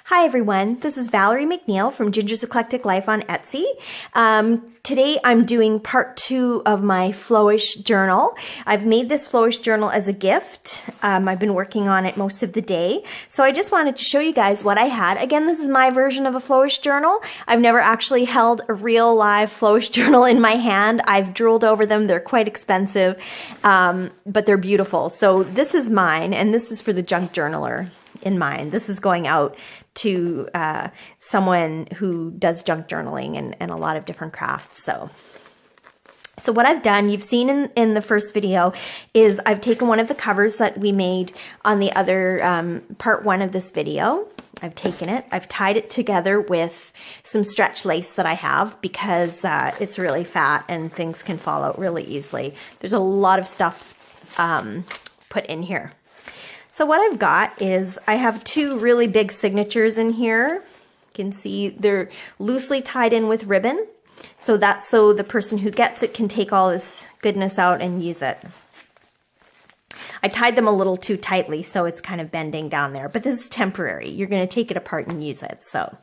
Hi everyone, this is Valerie McNeil from Ginger's Eclectic Life on Etsy. Today I'm doing part 2 of my Flowish journal. I've made this Flowish journal as a gift. I've been working on it most of the day. So I just wanted to show you guys what I had. Again, this is my version of a Flowish journal. I've never actually held a real live Flowish journal in my hand. I've drooled over them. They're quite expensive, but they're beautiful. So this is mine, and this is for the junk journaler in mind. This is going out to someone who does junk journaling and a lot of different crafts. So what I've done, you've seen in the first video, is I've taken one of the covers that we made on the other part 1 of this video. I've taken it, I've tied it together with some stretch lace that I have because it's really fat and things can fall out really easily. There's a lot of stuff put in here. So what I've got is I have 2 really big signatures in here. You can see they're loosely tied in with ribbon. So that's so the person who gets it can take all this goodness out and use it. I tied them a little too tightly, so it's kind of bending down there, but this is temporary. You're going to take it apart and use it. So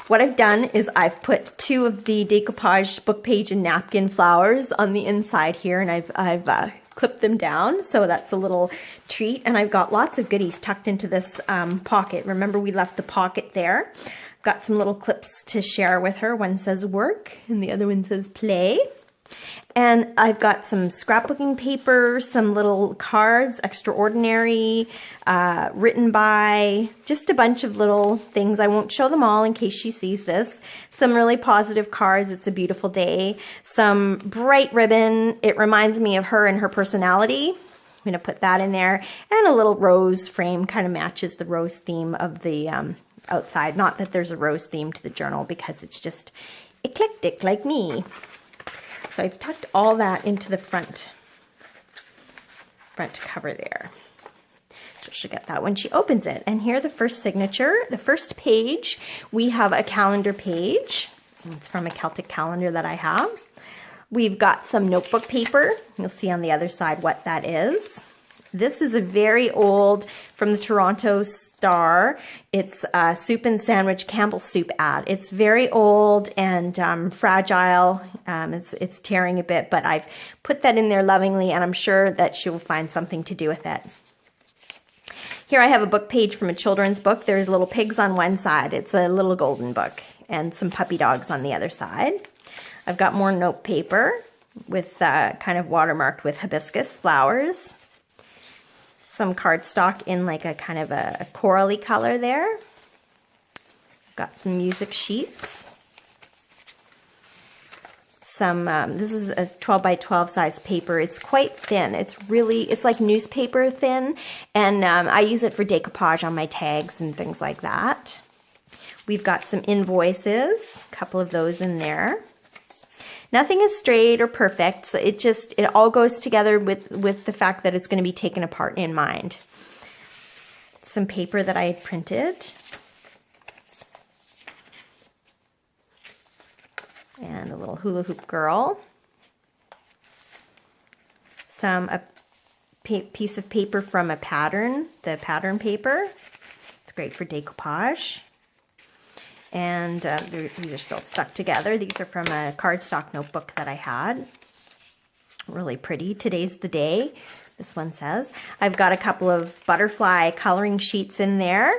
what I've done is I've put 2 of the decoupage book page and napkin flowers on the inside here, and I've clip them down, so that's a little treat. And I've got lots of goodies tucked into this pocket. Remember, we left the pocket there. Got some little clips to share with her. One says work and the other one says play. And I've got some scrapbooking paper, some little cards, extraordinary, written by, just a bunch of little things. I won't show them all in case she sees this. Some really positive cards. It's a beautiful day. Some bright ribbon. It reminds me of her and her personality. I'm going to put that in there. And a little rose frame, kind of matches the rose theme of the outside. Not that there's a rose theme to the journal because it's just eclectic like me. So I've tucked all that into the front cover there. So she'll get that when she opens it. And here the first signature, the first page, we have a calendar page. It's from a Celtic calendar that I have. We've got some notebook paper. You'll see on the other side what that is. This is a very old, from the Toronto Star. It's a soup and sandwich Campbell's soup ad. It's very old and fragile. It's tearing a bit, but I've put that in there lovingly, and I'm sure that she will find something to do with it. Here I have a book page from a children's book. There's little pigs on one side. It's a little golden book, and some puppy dogs on the other side. I've got more note paper with kind of watermarked with hibiscus flowers. Some cardstock in like a kind of a corally color there. I've got some music sheets. Some, this is a 12 by 12 size paper. It's quite thin. It's like newspaper thin, and I use it for decoupage on my tags and things like that. We've got some invoices, a couple of those in there. Nothing is straight or perfect, so it all goes together with the fact that it's going to be taken apart in mind. Some paper that I had printed. And a little hula hoop girl. A piece of paper from a pattern, the pattern paper. It's great for decoupage. And these are still stuck together. These are from a cardstock notebook that I had. Really pretty. Today's the day, this one says. I've got a couple of butterfly coloring sheets in there.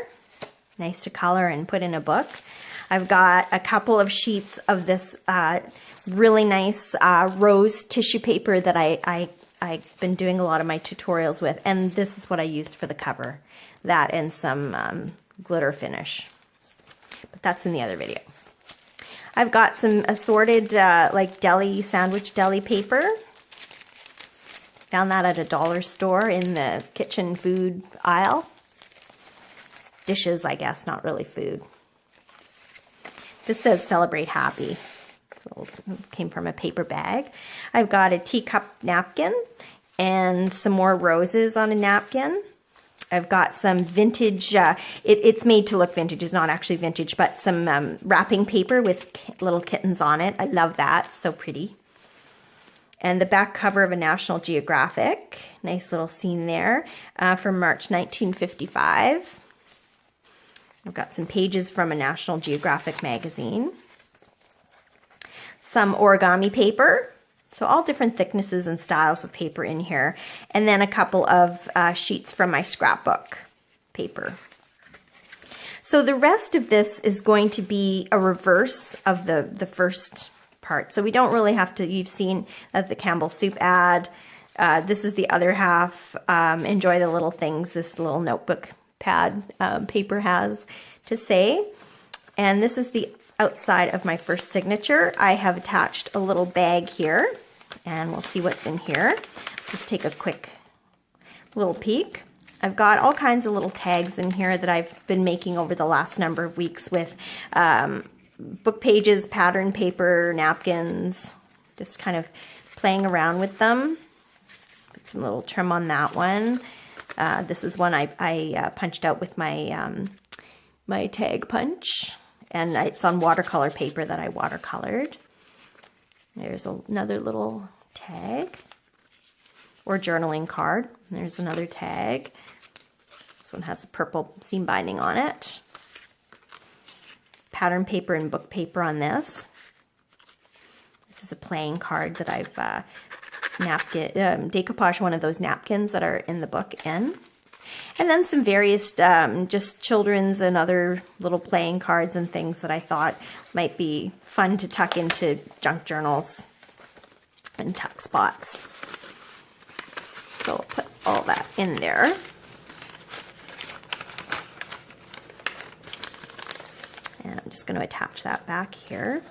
Nice to color and put in a book. I've got a couple of sheets of this really nice rose tissue paper that I've been doing a lot of my tutorials with. And this is what I used for the cover. That and some glitter finish. But that's in the other video. I've got some assorted like sandwich deli paper. Found that at a dollar store in the kitchen food aisle. Dishes, I guess, not really food. This says celebrate happy. So it came from a paper bag. I've got a teacup napkin and some more roses on a napkin. I've got some vintage, it's made to look vintage, it's not actually vintage, but some wrapping paper with little kittens on it. I love that, so pretty. And the back cover of a National Geographic, nice little scene there, from March 1955. I've got some pages from a National Geographic magazine. Some origami paper. So all different thicknesses and styles of paper in here. And then a couple of sheets from my scrapbook paper. So the rest of this is going to be a reverse of the first part. So we don't really have to, you've seen that the Campbell Soup ad. This is the other half. Enjoy the little things this little notebook pad paper has to say. And this is the outside of my first signature. I have attached a little bag here, and we'll see what's in here. Just take a quick little peek. I've got all kinds of little tags in here that I've been making over the last number of weeks with book pages, pattern paper, napkins, just kind of playing around with them. Put some little trim on that one. This is one I punched out with my, my tag punch, and it's on watercolor paper that I watercolored. There's another little tag, or journaling card. There's another tag. This one has a purple seam binding on it. Pattern paper and book paper on this. This is a playing card that I've decoupaged one of those napkins that are in the book in. And then some various just children's and other little playing cards and things that I thought might be fun to tuck into junk journals and tuck spots. So I'll put all that in there. And I'm just going to attach that back here.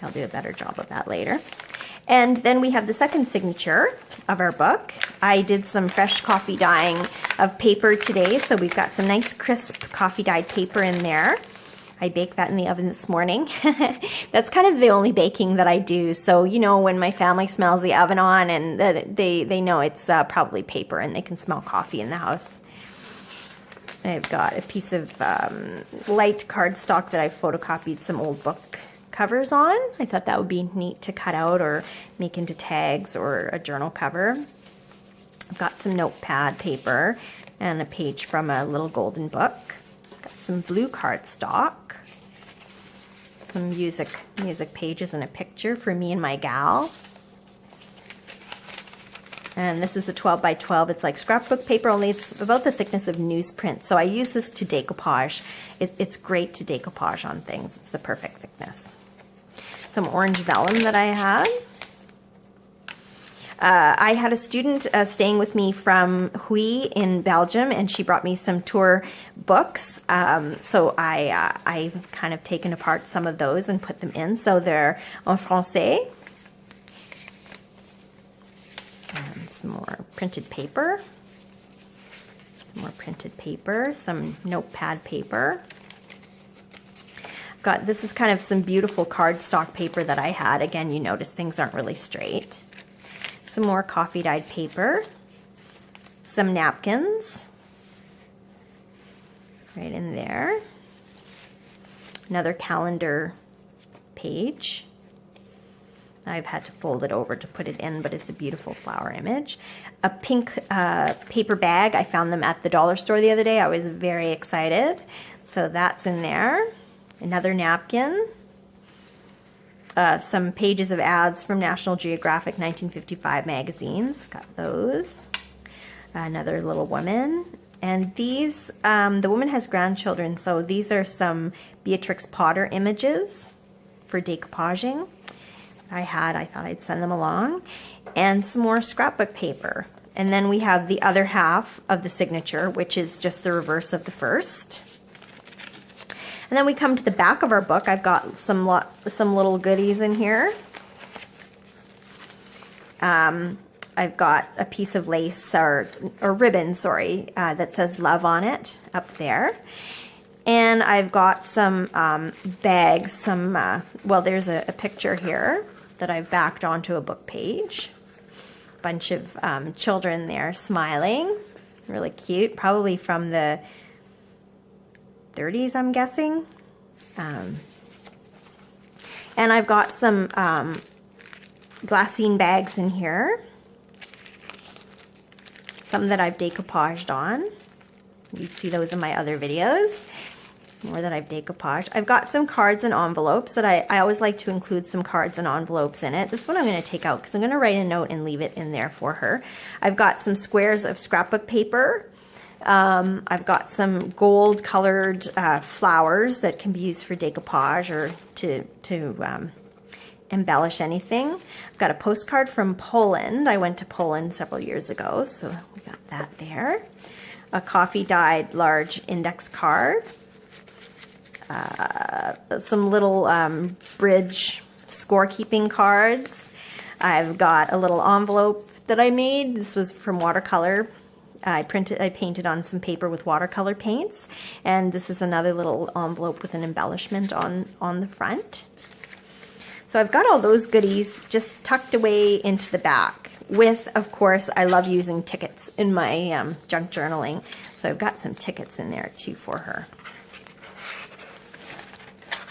I'll do a better job of that later. And then we have the second signature of our book. I did some fresh coffee dyeing of paper today, so we've got some nice crisp coffee dyed paper in there. I baked that in the oven this morning. That's kind of the only baking that I do. So, you know, when my family smells the oven on, and they know it's probably paper, and they can smell coffee in the house. I've got a piece of light cardstock that I photocopied some old book covers on. I thought that would be neat to cut out or make into tags or a journal cover. I've got some notepad paper and a page from a little golden book. Got some blue cardstock, some music pages and a picture for me and my gal. And this is a 12 by 12. It's like scrapbook paper, only it's about the thickness of newsprint. So I use this to decoupage. It's great to decoupage on things. It's the perfect thickness. Some orange vellum that I had. I had a student staying with me from Huy in Belgium, and she brought me some tour books. So I've kind of taken apart some of those and put them in. So they're en français. And some more printed paper. More printed paper. Some notepad paper. This is kind of some beautiful cardstock paper that I had. Again, you notice things aren't really straight. Some more coffee dyed paper. Some napkins. Right in there. Another calendar page. I've had to fold it over to put it in, but it's a beautiful flower image. A pink paper bag. I found them at the dollar store the other day. I was very excited. So that's in there. Another napkin, some pages of ads from National Geographic 1955 magazines, got those. Another little woman, and these, the woman has grandchildren, so these are some Beatrix Potter images for decoupaging. I thought I'd send them along, and some more scrapbook paper. And then we have the other half of the signature, which is just the reverse of the first. And then we come to the back of our book. I've got some little goodies in here. I've got a piece of lace or ribbon, sorry, that says love on it up there. And I've got some bags, well, there's a picture here that I've backed onto a book page. Bunch of children there smiling, really cute, probably from the 30s, I'm guessing. And I've got some glassine bags in here. Some that I've decoupaged on. You see those in my other videos, or that I've decoupaged. I've got some cards and envelopes that I always like to include some cards and envelopes in it. This one I'm going to take out because I'm going to write a note and leave it in there for her. I've got some squares of scrapbook paper. I've got some gold colored flowers that can be used for decoupage or to embellish anything. I've got a postcard from Poland. I went to Poland several years ago, so we got that there. A coffee dyed large index card. Some little bridge scorekeeping cards. I've got a little envelope that I made. This was from watercolor. I painted on some paper with watercolor paints, and this is another little envelope with an embellishment on the front. So I've got all those goodies just tucked away into the back with, of course, I love using tickets in my junk journaling. So I've got some tickets in there too for her.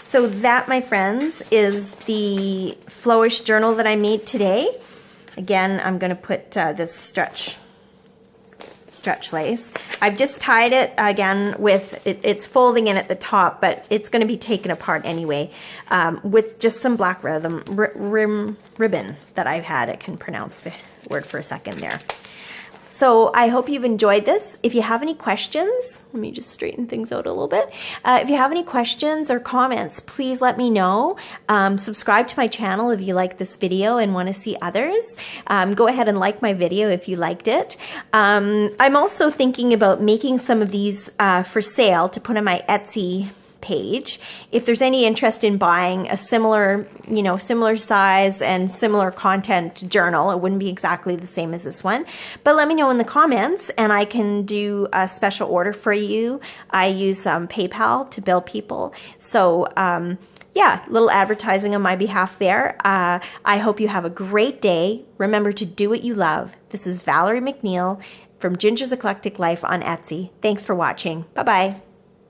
So that, my friends, is the Flowish journal that I made today. Again, I'm going to put this stretch lace. I've just tied it again with, it's folding in at the top, but it's going to be taken apart anyway, with just some black ribbon that I've had. I can pronounce the word for a second there. So I hope you've enjoyed this. If you have any questions, let me just straighten things out a little bit. If you have any questions or comments, please let me know. Subscribe to my channel if you like this video and want to see others. Go ahead and like my video if you liked it. I'm also thinking about making some of these for sale to put on my Etsy page. If there's any interest in buying a similar, similar size and similar content journal, it wouldn't be exactly the same as this one, but let me know in the comments and I can do a special order for you. I use PayPal to bill people. So yeah, little advertising on my behalf there. I hope you have a great day. Remember to do what you love. This is Valerie McNeil from Ginger's Eclectic Life on Etsy. Thanks for watching. Bye-bye.